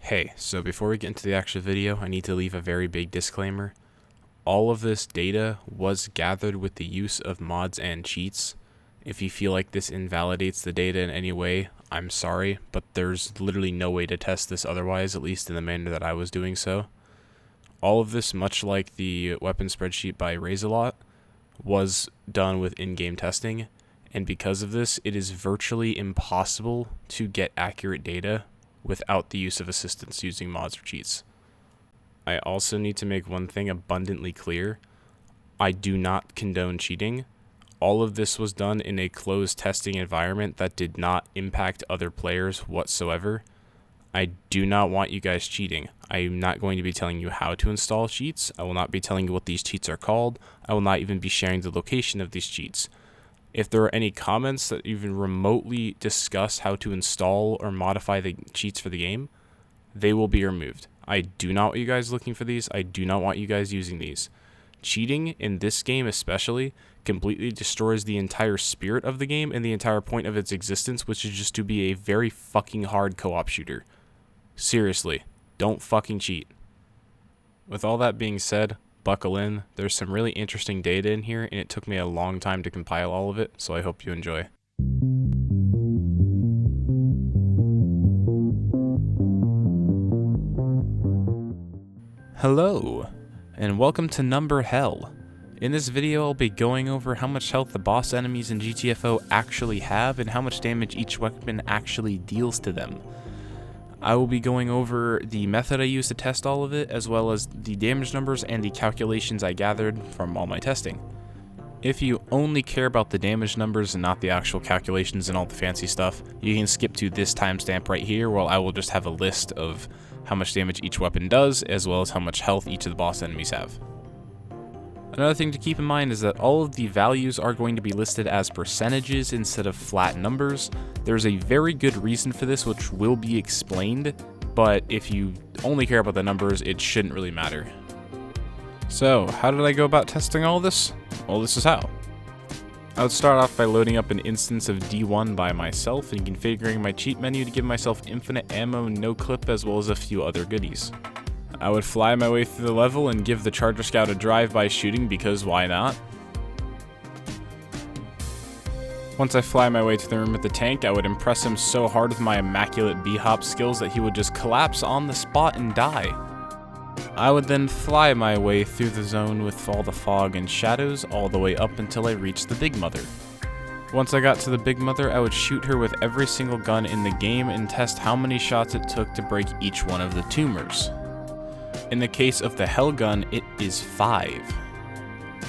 Hey, so before we get into the actual video, I need to leave a very big disclaimer. All of this data was gathered with the use of mods and cheats. If you feel like this invalidates the data in any way, I'm sorry, but there's literally no way to test this otherwise, at least in the manner that I was doing so. All of this, much like the weapon spreadsheet by Rayalot, was done with in-game testing, and because of this, it is virtually impossible to get accurate data without the use of assistance using mods or cheats. I also need to make one thing abundantly clear. I do not condone cheating. All of this was done in a closed testing environment that did not impact other players whatsoever. I do not want you guys cheating. I am not going to be telling you how to install cheats. I will not be telling you what these cheats are called. I will not even be sharing the location of these cheats. If there are any comments that even remotely discuss how to install or modify the cheats for the game, they will be removed. I do not want you guys looking for these. I do not want you guys using these. Cheating in this game especially completely destroys the entire spirit of the game and the entire point of its existence, which is just to be a very fucking hard co-op shooter. Seriously, don't fucking cheat. With all that being said, buckle in. There's some really interesting data in here, and it took me a long time to compile all of it, so I hope you enjoy. Hello, and welcome to Number Hell. In this video, I'll be going over how much health the boss enemies in GTFO actually have and how much damage each weapon actually deals to them. I will be going over the method I used to test all of it, as well as the damage numbers and the calculations I gathered from all my testing. If you only care about the damage numbers and not the actual calculations and all the fancy stuff, you can skip to this timestamp right here, where I will just have a list of how much damage each weapon does, as well as how much health each of the boss enemies have. Another thing to keep in mind is that all of the values are going to be listed as percentages instead of flat numbers. There's a very good reason for this, which will be explained, but if you only care about the numbers, it shouldn't really matter. So, how did I go about testing all this? Well, this is how. I would start off by loading up an instance of D1 by myself and configuring my cheat menu to give myself infinite ammo, no clip, as well as a few other goodies. I would fly my way through the level and give the Charger Scout a drive-by shooting, because why not? Once I fly my way to the room with the tank, I would impress him so hard with my immaculate B-hop skills that he would just collapse on the spot and die. I would then fly my way through the zone with all the fog and shadows all the way up until I reached the Big Mother. Once I got to the Big Mother, I would shoot her with every single gun in the game and test how many shots it took to break each one of the tumors. In the case of the Hell Gun, it is 5.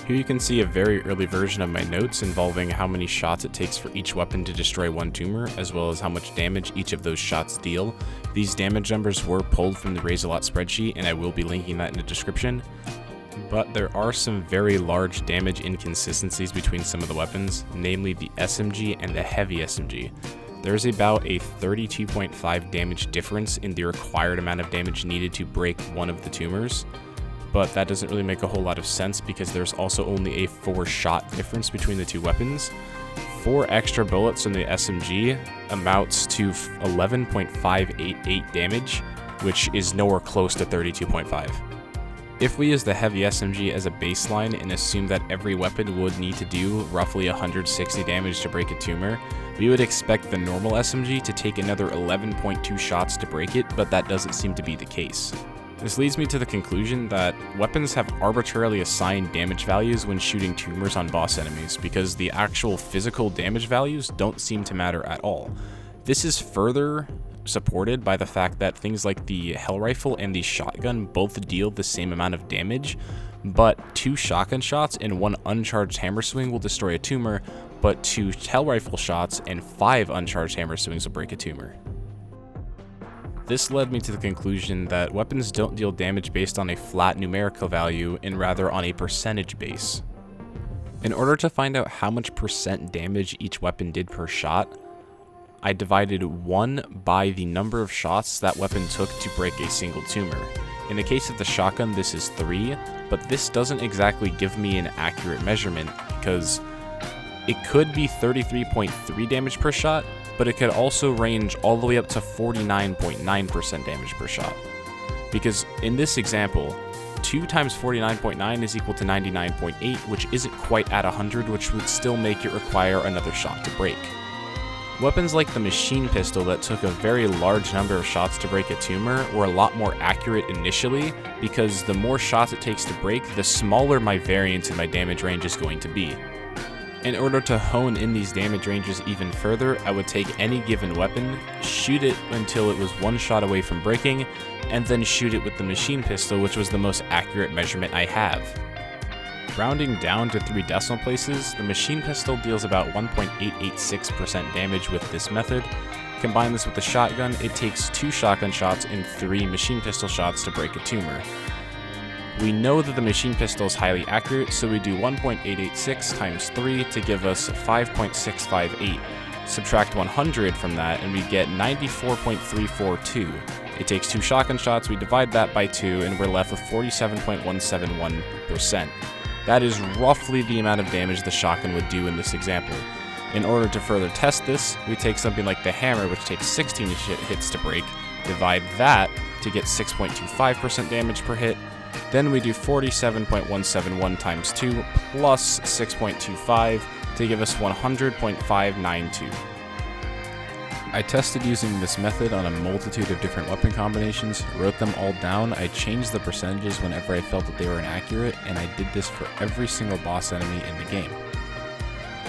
Here you can see a very early version of my notes involving how many shots it takes for each weapon to destroy one tumor, as well as how much damage each of those shots deal. These damage numbers were pulled from the Rayalot spreadsheet, and I will be linking that in the description. But there are some very large damage inconsistencies between some of the weapons, namely the SMG and the heavy SMG. There's about a 32.5 damage difference in the required amount of damage needed to break one of the tumors, but that doesn't really make a whole lot of sense because there's also only a 4-shot difference between the two weapons. 4 extra bullets in the SMG amounts to 11.588 damage, which is nowhere close to 32.5. If we use the heavy SMG as a baseline and assume that every weapon would need to do roughly 160 damage to break a tumor, we would expect the normal SMG to take another 11.2 shots to break it, but that doesn't seem to be the case. This leads me to the conclusion that weapons have arbitrarily assigned damage values when shooting tumors on boss enemies, because the actual physical damage values don't seem to matter at all. This is further supported by the fact that things like the Hell Rifle and the Shotgun both deal the same amount of damage, but 2 shotgun shots and 1 uncharged hammer swing will destroy a tumor, but 2 Hell Rifle shots and 5 uncharged hammer swings will break a tumor. This led me to the conclusion that weapons don't deal damage based on a flat numerical value, and rather on a percentage base. In order to find out how much percent damage each weapon did per shot, I divided 1 by the number of shots that weapon took to break a single tumor. In the case of the shotgun, this is 3, but this doesn't exactly give me an accurate measurement because it could be 33.3 damage per shot, but it could also range all the way up to 49.9% damage per shot. Because in this example, 2 times 49.9 is equal to 99.8, which isn't quite at 100, which would still make it require another shot to break. Weapons like the machine pistol that took a very large number of shots to break a tumor were a lot more accurate initially, because the more shots it takes to break, the smaller my variance in my damage range is going to be. In order to hone in these damage ranges even further, I would take any given weapon, shoot it until it was 1 shot away from breaking, and then shoot it with the machine pistol, which was the most accurate measurement I have. Rounding down to 3 decimal places, the machine pistol deals about 1.886% damage with this method. Combine this with the shotgun, it takes 2 shotgun shots and 3 machine pistol shots to break a tumor. We know that the machine pistol is highly accurate, so we do 1.886 times 3 to give us 5.658. Subtract 100 from that and we get 94.342. It takes 2 shotgun shots, we divide that by 2, and we're left with 47.171%. That is roughly the amount of damage the shotgun would do in this example. In order to further test this, we take something like the hammer, which takes 16 hits to break, divide that to get 6.25% damage per hit. Then we do 47.171 times 2 plus 6.25 to give us 100.592. I tested using this method on a multitude of different weapon combinations, wrote them all down, I changed the percentages whenever I felt that they were inaccurate, and I did this for every single boss enemy in the game.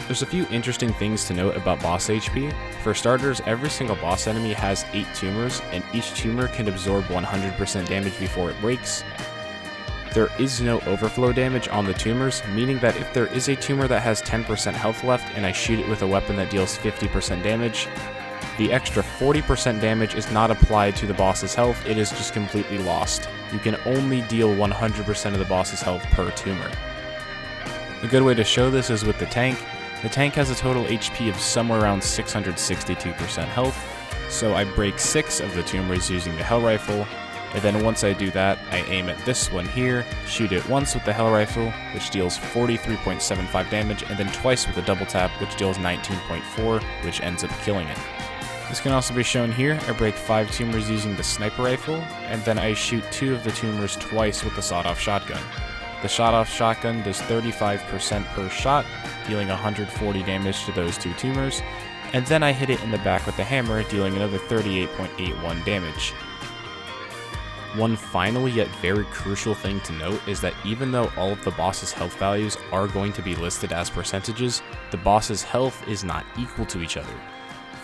There's a few interesting things to note about boss HP. For starters, every single boss enemy has 8 tumors, and each tumor can absorb 100% damage before it breaks. There is no overflow damage on the tumors, meaning that if there is a tumor that has 10% health left and I shoot it with a weapon that deals 50% damage, the extra 40% damage is not applied to the boss's health, it is just completely lost. You can only deal 100% of the boss's health per tumor. A good way to show this is with the tank. The tank has a total HP of somewhere around 662% health, so I break 6 of the tumors using the Hell Rifle, and then once I do that, I aim at this one here, shoot it once with the Hell Rifle, which deals 43.75 damage, and then twice with the double tap, which deals 19.4, which ends up killing it. This can also be shown here. I break 5 tumors using the sniper rifle, and then I shoot 2 of the tumors twice with the sawed-off shotgun. The sawed-off shotgun does 35% per shot, dealing 140 damage to those 2 tumors, and then I hit it in the back with the hammer, dealing another 38.81 damage. One final yet very crucial thing to note is that even though all of the boss's health values are going to be listed as percentages, the boss's health is not equal to each other.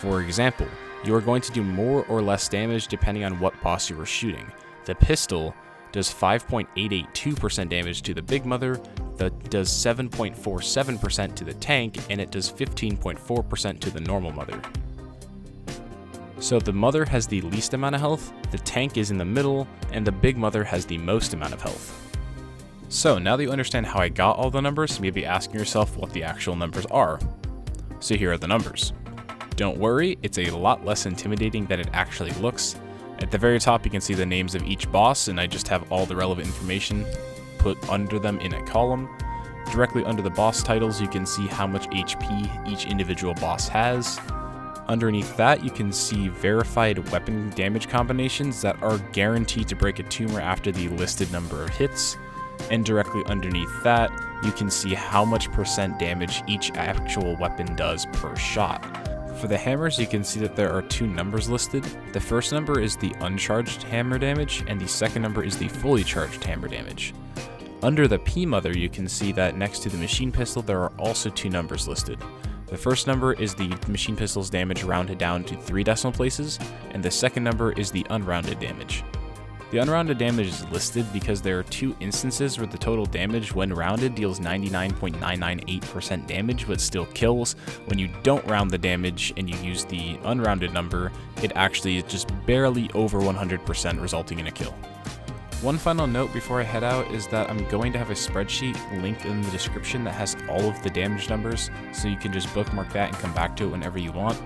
For example, you are going to do more or less damage depending on what boss you are shooting. The pistol does 5.882% damage to the Big Mother, that does 7.47% to the tank, and it does 15.4% to the normal Mother. So the Mother has the least amount of health, the tank is in the middle, and the Big Mother has the most amount of health. So now that you understand how I got all the numbers, you may be asking yourself what the actual numbers are. So here are the numbers. Don't worry, it's a lot less intimidating than it actually looks. At the very top you can see the names of each boss, and I just have all the relevant information put under them in a column. Directly under the boss titles you can see how much HP each individual boss has. Underneath that you can see verified weapon damage combinations that are guaranteed to break a tumor after the listed number of hits. And directly underneath that you can see how much percent damage each actual weapon does per shot. For the hammers, you can see that there are 2 numbers listed. The first number is the uncharged hammer damage, and the second number is the fully charged hammer damage. Under the P-Mother, you can see that next to the machine pistol, there are also 2 numbers listed. The first number is the machine pistol's damage rounded down to 3 decimal places, and the second number is the unrounded damage. The unrounded damage is listed because there are 2 instances where the total damage when rounded deals 99.998% damage but still kills. When you don't round the damage and you use the unrounded number, it actually is just barely over 100%, resulting in a kill. One final note before I head out is that I'm going to have a spreadsheet linked in the description that has all of the damage numbers, so you can just bookmark that and come back to it whenever you want.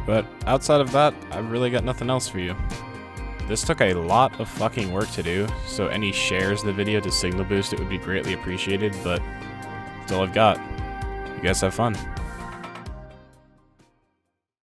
But outside of that, I've really got nothing else for you. This took a lot of fucking work to do, so any shares of the video to signal boost it would be greatly appreciated, but that's all I've got. You guys have fun.